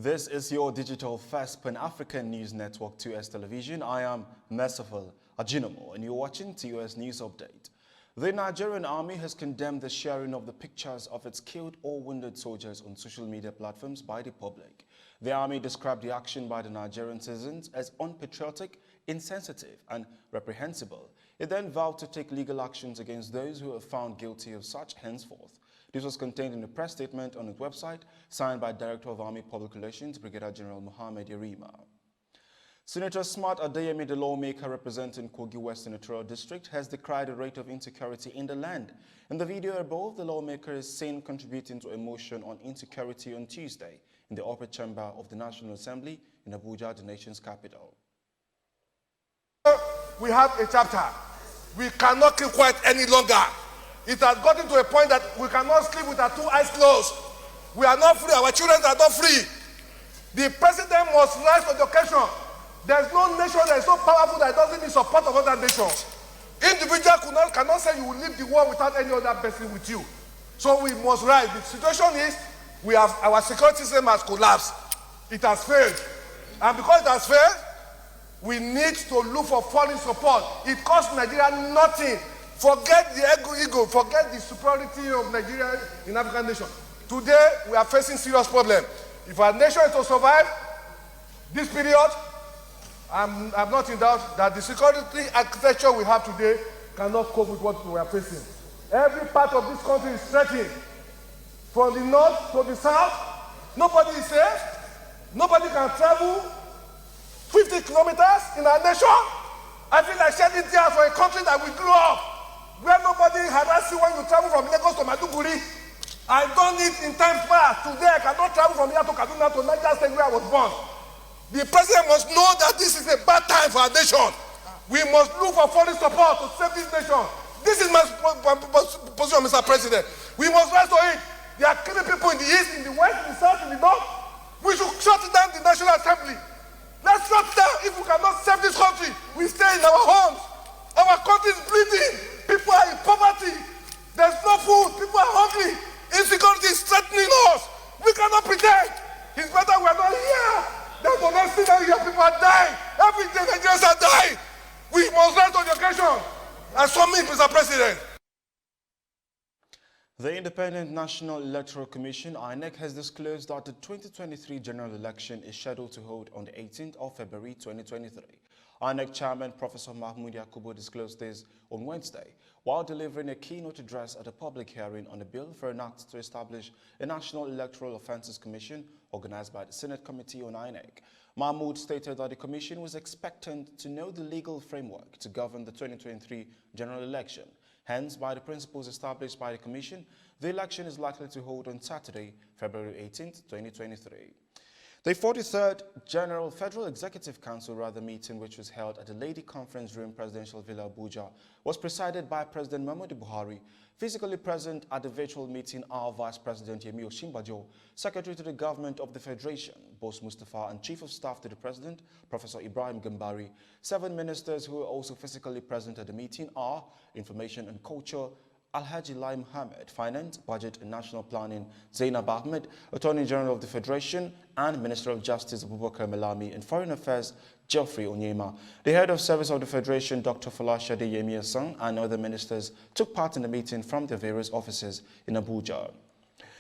This is your digital first Pan-African news network, 2S Television. I am Merciful Ajinomo and you're watching 2S News Update. The Nigerian army has condemned the sharing of the pictures of its killed or wounded soldiers on social media platforms by the public. The army described the action by the Nigerian citizens as unpatriotic, insensitive and reprehensible. It then vowed to take legal actions against those who are found guilty of such henceforth. This was contained in a press statement on its website, signed by Director of Army Public Relations, Brigadier General Mohammed Yarima. Senator Smart Adeyemi, the lawmaker representing Kogi West Senatorial District, has decried the rate of insecurity in the land. In the video above, the lawmaker is seen contributing to a motion on insecurity on Tuesday in the upper chamber of the National Assembly in Abuja, the nation's capital. We have a chapter. We cannot keep quiet any longer. It has gotten to a point that we cannot sleep with our two eyes closed. We are not free. Our children are not free. The president must rise to the occasion. There's no nation that is so powerful that doesn't need support of other nations. Individuals cannot say you will leave the world without any other person with you. So we must rise. The situation is our security system has collapsed. It has failed. And because it has failed, we need to look for foreign support. It costs Nigeria nothing. Forget the ego, forget the superiority of Nigeria in African nation. Today, we are facing serious problems. If our nation is to survive this period, I'm not in doubt that the security architecture we have today cannot cope with what we are facing. Every part of this country is threatened. From the north to the south, nobody is safe. Nobody can travel 50 kilometers in our nation. I feel like shedding tears for a country that we grew up, where nobody harass you when you travel from Lagos to Maiduguri. I've done it in times past. Today I cannot travel from here to Kaduna to Niger State where I was born. The president must know that this is a bad time for our nation. We must look for foreign support to save this nation. This is my position, Mr. President. We must rise to it. They are killing people in the east, in the west, in the south, in the north. We should shut down the National Assembly. Let's shut down. If we cannot save this country, we stay in our homes. Our country is bleeding. People are in poverty. There's no food. People are hungry. Insecurity is threatening us. We cannot pretend. It's better we are not here. Than to not see that here people are dying. Every day Nigerians are dying. We must rise to the occasion. And submit, Mr. President. The Independent National Electoral Commission, INEC, has disclosed that the 2023 general election is scheduled to hold on the 18th of February 2023. INEC Chairman Professor Mahmoud Yakubu disclosed this on Wednesday while delivering a keynote address at a public hearing on a bill for an act to establish a National Electoral Offences Commission organized by the Senate Committee on INEC. Mahmoud stated that the commission was expectant to know the legal framework to govern the 2023 general election. Hence, by the principles established by the commission, the election is likely to hold on Saturday, February 18, 2023. The 43rd General Federal Executive Council meeting, which was held at the Lady Conference Room, Presidential Villa Abuja, was presided by President Muhammadu Buhari. Physically present at the virtual meeting are Vice President Yemi Osinbajo, Secretary to the Government of the Federation, Boss Mustafa, and Chief of Staff to the President, Professor Ibrahim Gambari. 7 ministers who are also physically present at the meeting are Information and Culture, Alhaji Lai Mohammed, Finance, Budget and National Planning, Zainab Ahmed, Attorney General of the Federation, and Minister of Justice Abubakar Malami, and Foreign Affairs Geoffrey Onyema. The Head of Service of the Federation, Dr. Folashade Yemi-Asang, and other ministers took part in the meeting from their various offices in Abuja.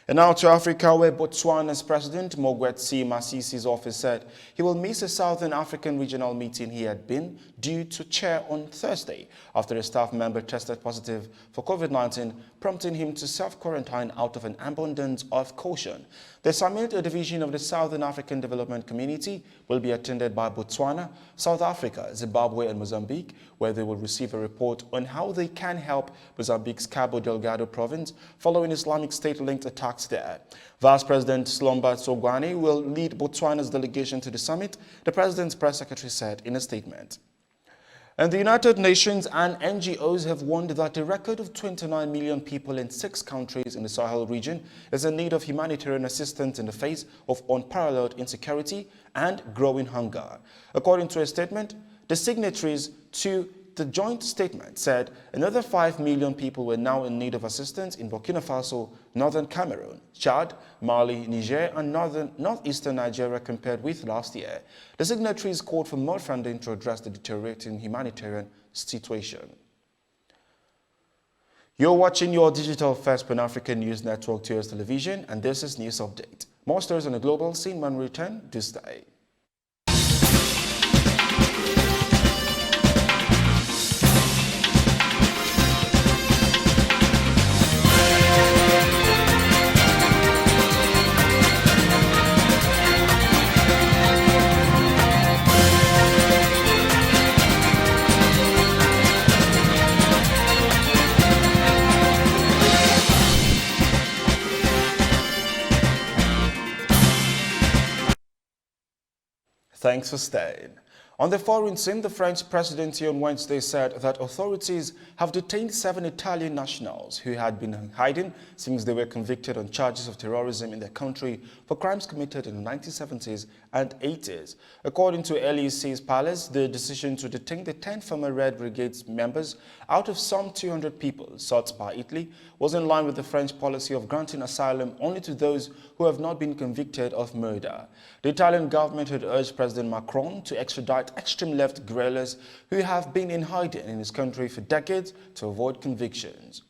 And now to Africa, where Botswana's President Mogwetsi Masisi's office said he will miss a Southern African regional meeting he had been due to chair on Thursday after a staff member tested positive for COVID-19, prompting him to self-quarantine out of an abundance of caution. The summit, a division of the Southern African Development Community, will be attended by Botswana, South Africa, Zimbabwe and Mozambique, where they will receive a report on how they can help Mozambique's Cabo Delgado province following Islamic State-linked attacks there. Vice President Slomba Tsogwane will lead Botswana's delegation to the summit, the president's press secretary said in a statement. And the United Nations and NGOs have warned that a record of 29 million people in 6 countries in the Sahel region is in need of humanitarian assistance in the face of unparalleled insecurity and growing hunger. According to a statement, the signatories to The joint statement said another 5 million people were now in need of assistance in Burkina Faso, northern Cameroon, Chad, Mali, Niger, and northeastern Nigeria compared with last year. The signatories called for more funding to address the deteriorating humanitarian situation. You're watching your digital first Pan-African News Network TOS Television, and this is News Update. More stories on the global scene when we return this day. Thanks for staying. On the foreign scene, the French presidency on Wednesday said that authorities have detained 7 Italian nationals who had been in hiding since they were convicted on charges of terrorism in their country for crimes committed in the 1970s and 80s. According to LEC's palace, the decision to detain the 10 former Red Brigade members out of some 200 people sought by Italy was in line with the French policy of granting asylum only to those who have not been convicted of murder. The Italian government had urged President Macron to extradite extreme left guerrillas who have been in hiding in his country for decades to avoid convictions.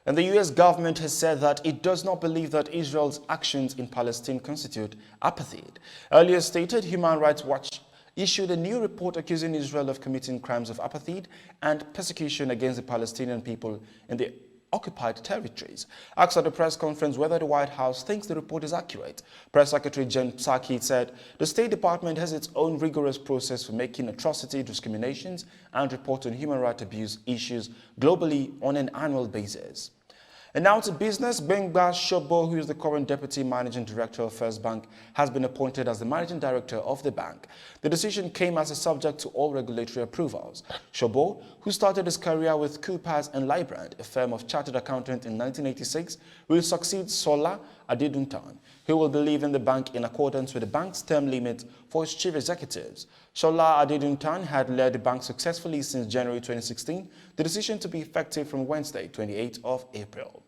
And the U.S. government has said that it does not believe that Israel's actions in Palestine constitute apartheid. Earlier stated, Human Rights Watch issued a new report accusing Israel of committing crimes of apartheid and persecution against the Palestinian people in the occupied territories. Asked at a press conference whether the White House thinks the report is accurate, Press Secretary Jen Psaki said the State Department has its own rigorous process for making atrocity, discriminations, and reporting human rights abuse issues globally on an annual basis. And now to business. Benga Shobo, who is the current Deputy Managing Director of First Bank, has been appointed as the Managing Director of the bank. The decision came as a subject to all regulatory approvals. Shobo, who started his career with Coopers and Librand, a firm of chartered accountants in 1986, will succeed Sola Adeduntan, who will be leaving the bank in accordance with the bank's term limit for its chief executives. Shola Adeduntan had led the bank successfully since January 2016, the decision to be effective from Wednesday, 28th of April.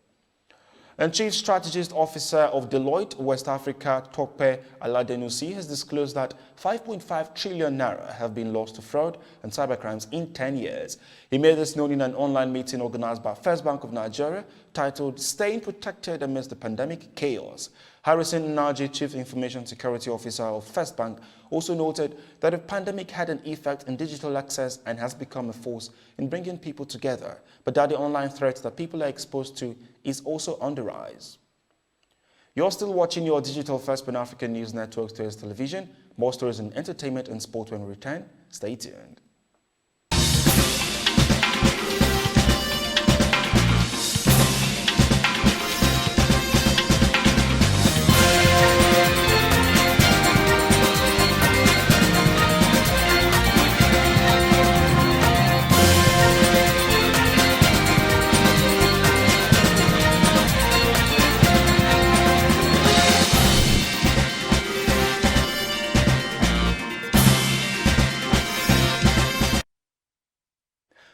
And Chief Strategist Officer of Deloitte West Africa, Tope Aladenusi, has disclosed that 5.5 trillion naira have been lost to fraud and cybercrimes in 10 years. He made this known in an online meeting organized by First Bank of Nigeria titled Staying Protected Amidst the Pandemic Chaos. Harrison Naji, Chief Information Security Officer of First Bank, also noted that the pandemic had an effect in digital access and has become a force in bringing people together, but that the online threat that people are exposed to is also on the rise. You're still watching your digital First Pan-African News Network TOS Television. More stories in entertainment and sport when we return. Stay tuned.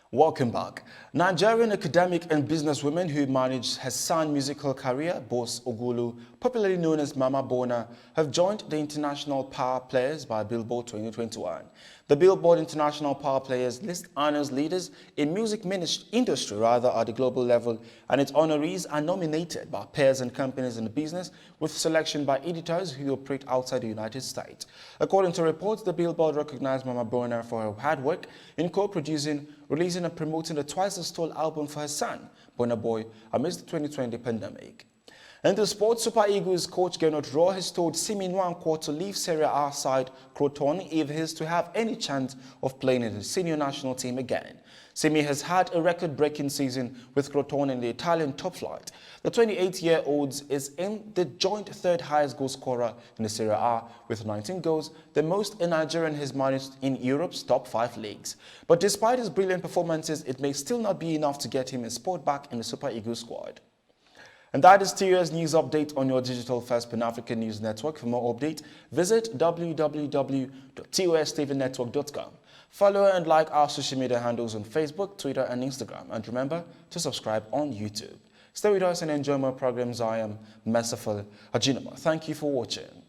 Welcome back. Nigerian academic and businesswoman who managed Hassan musical career, Boss Ogulu, popularly known as Mama Bona, have joined the International Power Players by Billboard 2021. The Billboard International Power Players list honors leaders in music industry at the global level, and its honorees are nominated by peers and companies in the business with selection by editors who operate outside the United States. According to reports, the Billboard recognized Mama Bona for her hard work in co-producing, releasing and promoting the twice-as-tall album for her son, Burna Boy, amidst the 2020 pandemic. In the sports, Super Eagles coach Gernot Rohr has told Simi Nwankwo to leave Serie A side Crotone if he is to have any chance of playing in the senior national team again. Simi has had a record-breaking season with Crotone in the Italian top flight. The 28-year-old is in the joint third highest goal scorer in the Serie A with 19 goals, the most a Nigerian has managed in Europe's top 5 leagues. But despite his brilliant performances, it may still not be enough to get him a spot back in the Super Eagles squad. And that is TUS News Update on your digital first Pan-African News Network. For more update, visit www.tustvnetwork.com. Follow and like our social media handles on Facebook, Twitter, and Instagram. And remember to subscribe on YouTube. Stay with us and enjoy more programs. I am Merciful Ajinama. Thank you for watching.